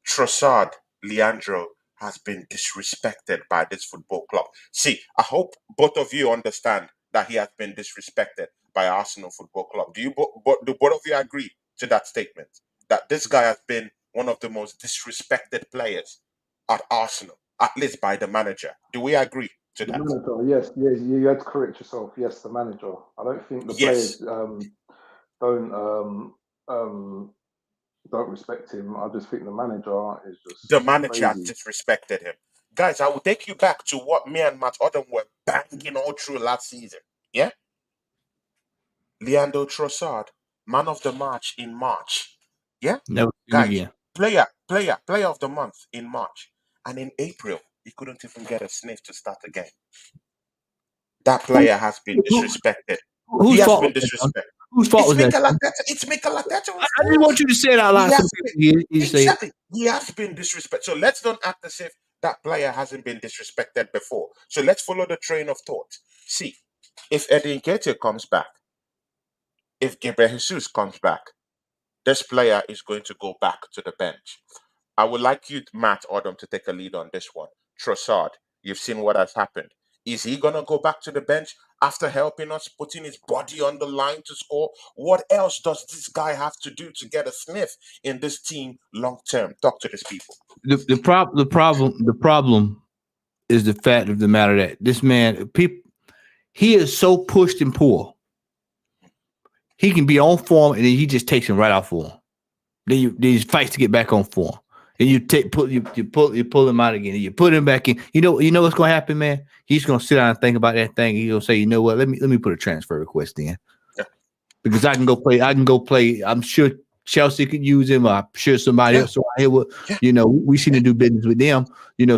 Trossard, Leandro, has been disrespected by this football club. See, I hope both of you understand that he has been disrespected by Arsenal Football Club. Do both of you agree to that statement? That this guy has been one of the most disrespected players at Arsenal, at least by the manager. Do we agree to The that? manager, yes, you had to correct yourself. Yes, the manager. I don't think the Yes. players don't respect him. I just think the manager is just The manager has crazy. disrespected him. Guys, I will take you back to what me and Matt Odom were banging all through last season. Yeah? Leandro Trossard, man of the match in March. Yeah? Never Guys, again. player of the month in March. And in April, he couldn't even get a sniff to start the game. That player has been disrespected. Whose He has fault been was that? disrespected. Whose fault was that? It's Mikel Arteta. I didn't want you to say it out loud. He So has you say Exactly. He has been disrespected. So let's not act as if that player hasn't been disrespected before. So let's follow the train of thought. See, if Eddie Nketiah comes back, if Gabriel Jesus comes back, this player is going to go back to the bench. I would like you, Matt Odom, to take a lead on this one. Trossard, you've seen what has happened. Is he going to go back to the bench after helping us, putting his body on the line to score? What else does this guy have to do to get a sniff in this team long term? Talk to these people. the problem is the fact of the matter that this man, he is so pushed and pulled. He can be on form and then he just takes him right off form. Then he fights to get back on form. And you pull him out again. And you put him back in. You know what's gonna happen, man? He's gonna sit down and think about that thing. He's gonna say, you know what? Let me put a transfer request in. Yeah. Because I can go play. I'm sure Chelsea could use him. I'm sure somebody else around here would. Yeah. We seem to do business with them.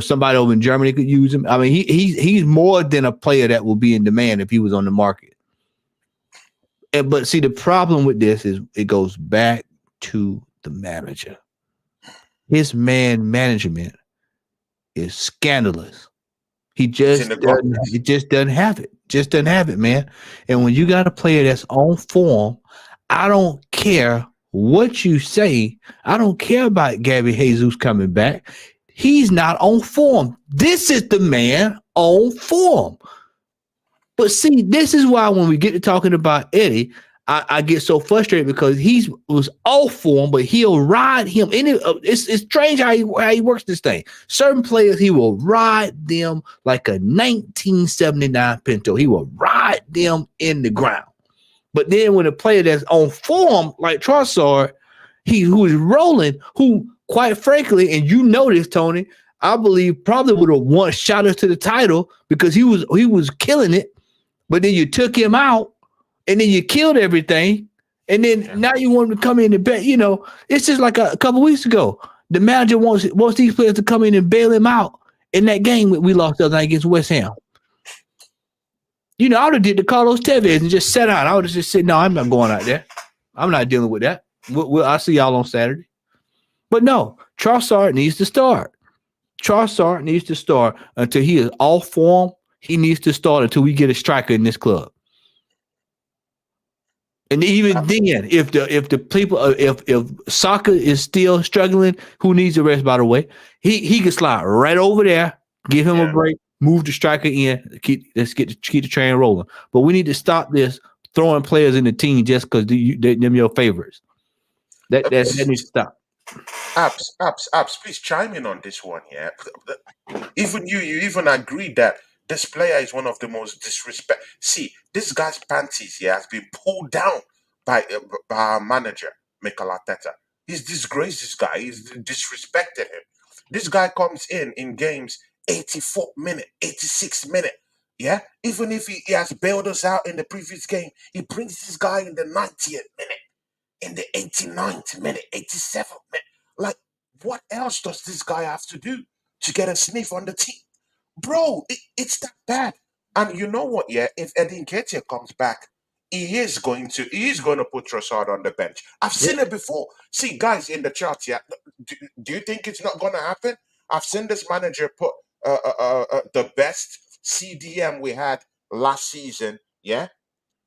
Somebody over in Germany could use him. I mean, he's more than a player that will be in demand if he was on the market. But see, the problem with this is it goes back to the manager. His man management is scandalous. He just doesn't have it. Just doesn't have it, man. And when you got a player that's on form, I don't care what you say. I don't care about Gabby Jesus coming back. He's not on form. This is the man on form. But see, this is why when we get to talking about Eddie, I get so frustrated because he was off form, but he'll ride him. It's strange how he works this thing. Certain players, he will ride them like a 1979 Pinto. He will ride them in the ground. But then when a player that's on form like Trossard, who is rolling, who quite frankly, and you know this, Tony, I believe probably would have won shot us to the title because he was killing it, but then you took him out and then you killed everything. And then now you want him to come in and bet, it's just like a couple weeks ago. The manager wants these players to come in and bail him out in that game we lost the other night against West Ham. I would have did the Carlos Tevez and just sat out. I would have just said, no, I'm not going out there. I'm not dealing with that. I'll see y'all on Saturday. But no, Trossard needs to start. Trossard needs to start until he is off form. He needs to start until we get a striker in this club. And even then, if the people if Saka is still struggling, who needs the rest? By the way, he can slide right over there, give him a break, move the striker in, let's keep the train rolling. But we need to stop this throwing players in the team just because them your favorites. That needs to stop. Abs, please chime in on this one. Yeah, even you even agree that this player is one of the most disrespect. See, this guy's panties here has been pulled down by our manager, Mikel Arteta. He's disgraced this guy. He's disrespected him. This guy comes in games 84th minute, 86th minute. Yeah, even if he has bailed us out in the previous game, he brings this guy in the 90th minute, in the 89th minute, 87th minute. Like, what else does this guy have to do to get a sniff on the team? Bro, it's that bad. And you know what, yeah? If Eddie Nketiah comes back, he is going to put Trossard on the bench. I've seen it before. See, guys in the chat, yeah. Do you think it's not going to happen? I've seen this manager put the best CDM we had last season, yeah,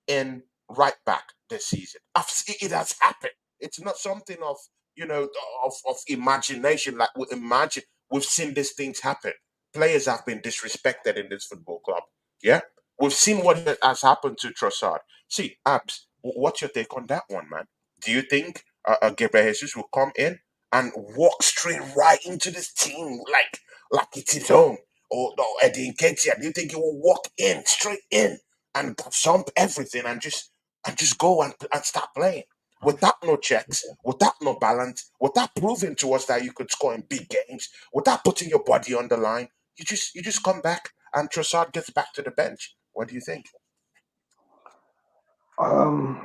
in right back this season. It has happened. It's not something of of imagination. Like we imagine, we've seen these things happen. Players have been disrespected in this football club. Yeah, we've seen what has happened to Trossard. See, Abs, what's your take on that one, man? Do you think Gabriel Jesus will come in and walk straight right into this team like it's his own, or Eddie Nketiah? Do you think he will walk in straight in and jump everything and just go and start playing without no checks, without no balance, without proving to us that you could score in big games, without putting your body on the line? You just come back and Trossard gets back to the bench. What do you think?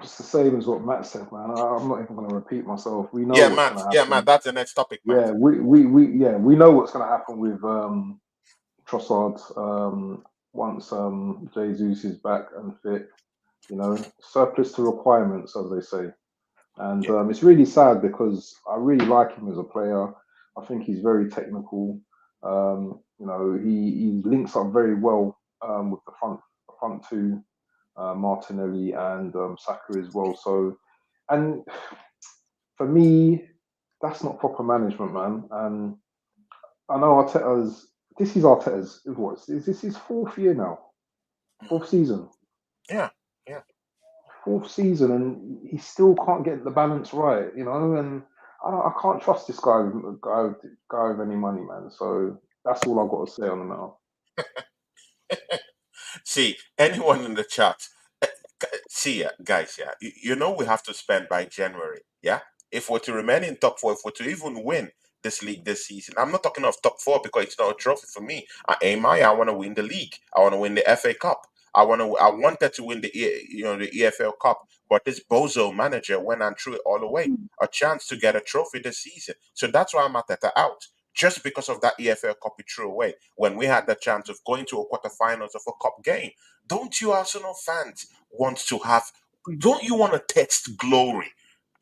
It's the same as what Matt said, man. I'm not even going to repeat myself. We know Yeah, what's Matt. going to Yeah, happen. Matt. That's the next topic, Matt. Yeah, we know what's going to happen with Trossard once Jesus is back and fit. Surplus to requirements, as they say. And it's really sad because I really like him as a player. I think he's very technical. He links up very well with the front two, Martinelli and Saka as well. So, and for me, that's not proper management, man. And I know this is Arteta's, is this his fourth year now? Fourth season? Yeah. Fourth season, and he still can't get the balance right, and I can't trust this guy with any money, man. So that's all I've got to say on the matter. See, anyone in the chat, see, guys, yeah, we have to spend by January, yeah? If we're to remain in top four, if we're to even win this league this season, I'm not talking of top four because it's not a trophy for me. I want to win the league. I want to win the FA Cup. I wanted to win the EFL Cup, but this bozo manager went and threw it all away. A chance to get a trophy this season. So that's why I'm at that out. Just because of that EFL Cup he threw away when we had the chance of going to a quarterfinals of a cup game. Don't you Arsenal fans don't you want to taste glory?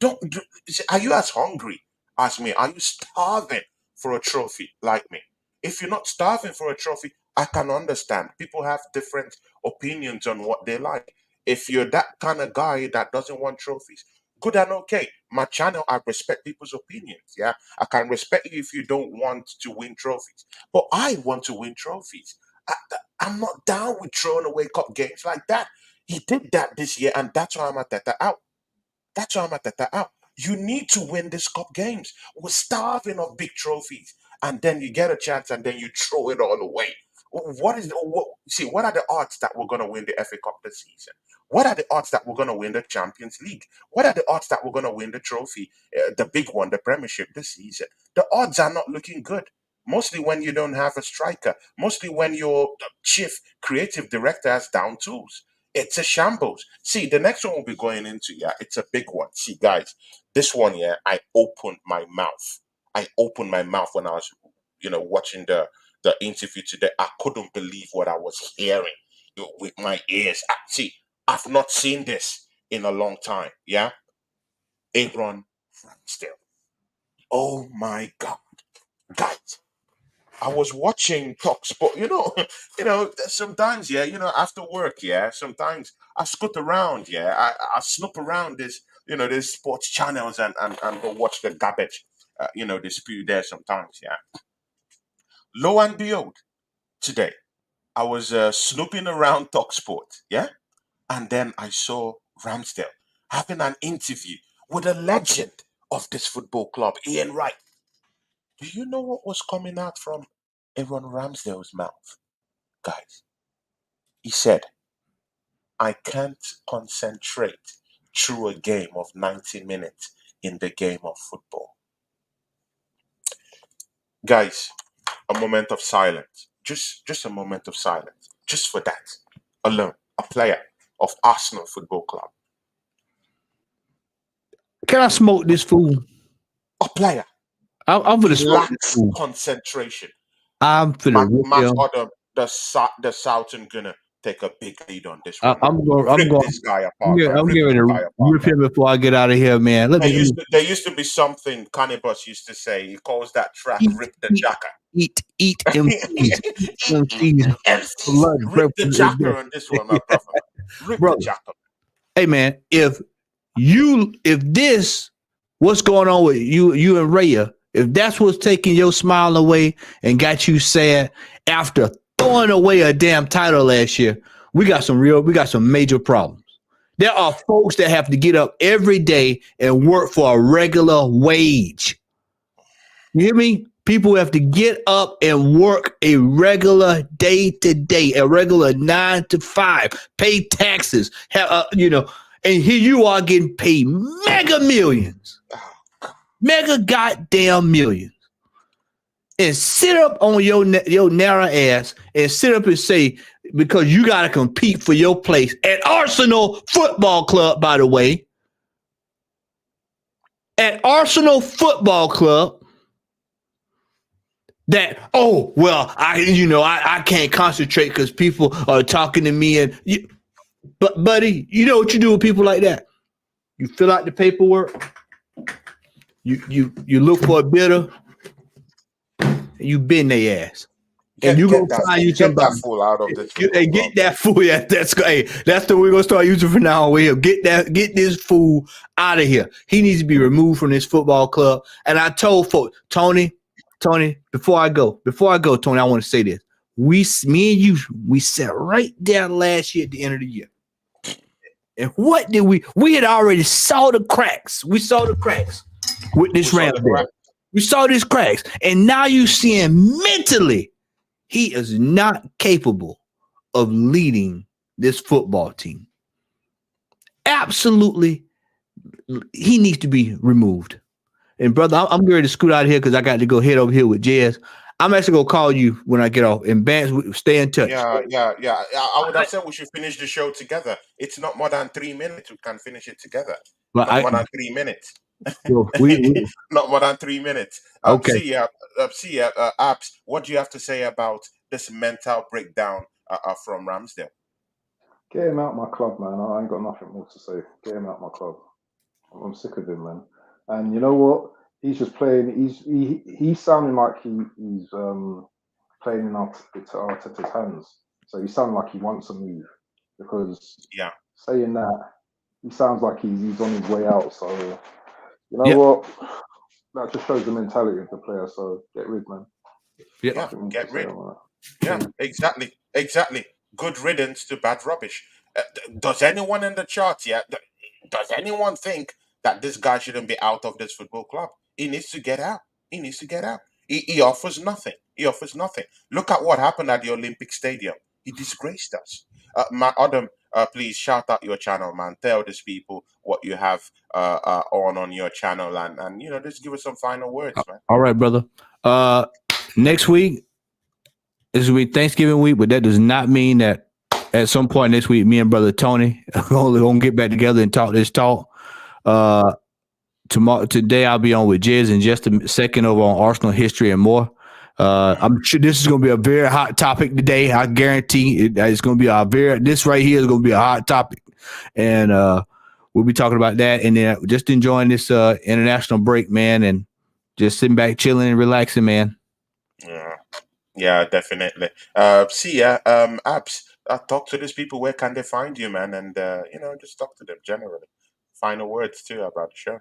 Are you as hungry as me? Are you starving for a trophy like me? If you're not starving for a trophy, I can understand. People have different opinions on what they like. If you're that kind of guy that doesn't want trophies, good and okay. My channel, I respect people's opinions. Yeah, I can respect you if you don't want to win trophies, but I want to win trophies. I, I'm not down with throwing away cup games like that. He did that this year, and that's why I'm at that out. That's why I'm at that out. You need to win these cup games. We're starving of big trophies, and then you get a chance, and then you throw it all away. What is what? see, what are the odds that we're going to win the FA Cup this season? What are the odds that we're going to win the Champions League? What are the odds that we're going to win the trophy, the big one, the Premiership this season? The odds are not looking good. Mostly when you don't have a striker. Mostly when your chief creative director has down tools. It's a shambles. See, the next one we'll be going into, yeah, it's a big one. See, guys, this one, yeah, I opened my mouth. I opened my mouth when I was, watching the interview today. I couldn't believe what I was hearing with my ears. See, I've not seen this in a long time. Yeah, Aaron Ramsdale. Oh my God, guys! I was watching Talk Sport. Sometimes, yeah, after work, yeah, sometimes I scoot around, yeah, I snoop around these sports channels and go watch the garbage, they spew there sometimes, yeah. Lo and behold, today I was snooping around Talk Sport, yeah, and then I saw Ramsdale having an interview with a legend of this football club, Ian Wright. Do you know what was coming out from Aaron Ramsdale's mouth, guys? He said, I can't concentrate through a game of 90 minutes in the game of football. Guys, a moment of silence. Just a moment of silence. Just for that alone. A player of Arsenal Football Club. Can I smoke this fool? A player. I'm for the smoke this Lacks fool. concentration. I'm for the Matt Odom, the Southern gonna take a big lead on this one. I'm Rip going. this guy apart, man. I'm Rip giving this a guy apart, rip man. him before I get out of here, man. There used to be something Cannibus used to say. He calls that track "Rip the Jacker." eat MCs. MCs. MCs, Blood, rip the Jacker on this one, my brother. Rip bro. the Jacker. Hey man, if this what's going on with you and Raya, if that's what's taking your smile away and got you sad after throwing away a damn title last year, we got some major problems. There are folks that have to get up every day and work for a regular wage. You hear me? People have to get up and work a regular day to day, a regular 9 to 5, pay taxes, and here you are getting paid mega millions, mega goddamn millions, and sit up on your narrow ass and sit up and say, because you got to compete for your place at Arsenal Football Club, by the way, at Arsenal Football Club, that, oh, well, I can't concentrate because people are talking to me. But buddy, you know what you do with people like that? You fill out the paperwork, you look for a bidder, and you bend their ass. And you gonna find you somebody. That fool out of this. And get that fool. Yeah, that's the way we're gonna start using from now on. Here, get this fool out of here. He needs to be removed from this football club. And I told folks, Tony, before I go, Tony, I want to say this. Me and you, we sat right there last year at the end of the year. And what did we had already saw the cracks. We saw the cracks with this Ramsdale. We saw these cracks. And now you seeing mentally, he is not capable of leading this football team. Absolutely, he needs to be removed. And brother, I'm ready to scoot out of here because I got to go head over here with Jazz. I'm actually gonna call you when I get off. And Vance, stay in touch. Yeah. I would have said we should finish the show together. It's not more than 3 minutes. We can finish it together. Not more than 3 minutes. Not more than 3 minutes. Okay. Apps. What do you have to say about this mental breakdown from Ramsdale? Get him out my club, man. I ain't got nothing more to say. Get him out my club. I'm sick of him, man. And you know what? He's just playing. He's sounding like he's playing in Arteta's hands. So he sounds like he wants to move because saying that, he sounds like he's on his way out. So you know what? That just shows the mentality of the player. So get rid, man. Get rid. Yeah, exactly. Good riddance to bad rubbish. Does anyone in the chat does anyone think that this guy shouldn't be out of this football club? He needs to get out. He offers nothing. Look at what happened at the Olympic Stadium. He disgraced us. Adam, please shout out your channel, man. Tell these people what you have on your channel, and just give us some final words, man. All right, brother. Next week is will be Thanksgiving week, but that does not mean that at some point next week, me and brother Tony are gonna get back together and talk this talk. Today I'll be on with Jez in just a second over on Arsenal history and more. I'm sure this is going to be a very hot topic today. I guarantee it's going to be this right here is going to be a hot topic. And we'll be talking about that. And then just enjoying this international break, man, and just sitting back, chilling and relaxing, man. Yeah, definitely. See ya, Abs. Talk to these people. Where can they find you, man? And just talk to them generally. Final words too about the show.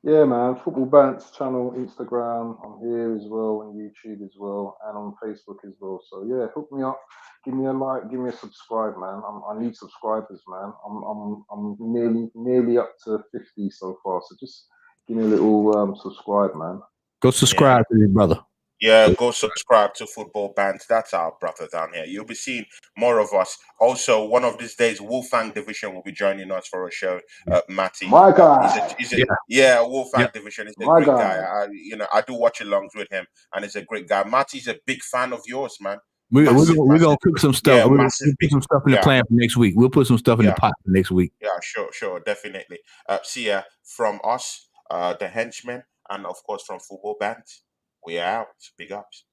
Yeah, man. Football Bants channel, Instagram. I'm here as well on YouTube as well, and on Facebook as well. So yeah, hook me up. Give me a like. Give me a subscribe, man. I need subscribers, man. I'm nearly up to 50 so far. So just give me a little subscribe, man. Go subscribe to your brother. Yeah, go subscribe to Football Bands. That's our brother down here. You'll be seeing more of us. Also, one of these days, Wolfgang Division will be joining us for a show. Matty, My guy. Wolfgang Division is a My great guy. guy. I do watch alongs with him, and he's a great guy. Matty's a big fan of yours, man. We're gonna cook some stuff. Yeah, we're gonna put some stuff in the plan for next week. We'll put some stuff in the pot for next week. Yeah, sure, definitely. See ya from us, the Henchmen, and of course from Football Bands. We are out. Big ups.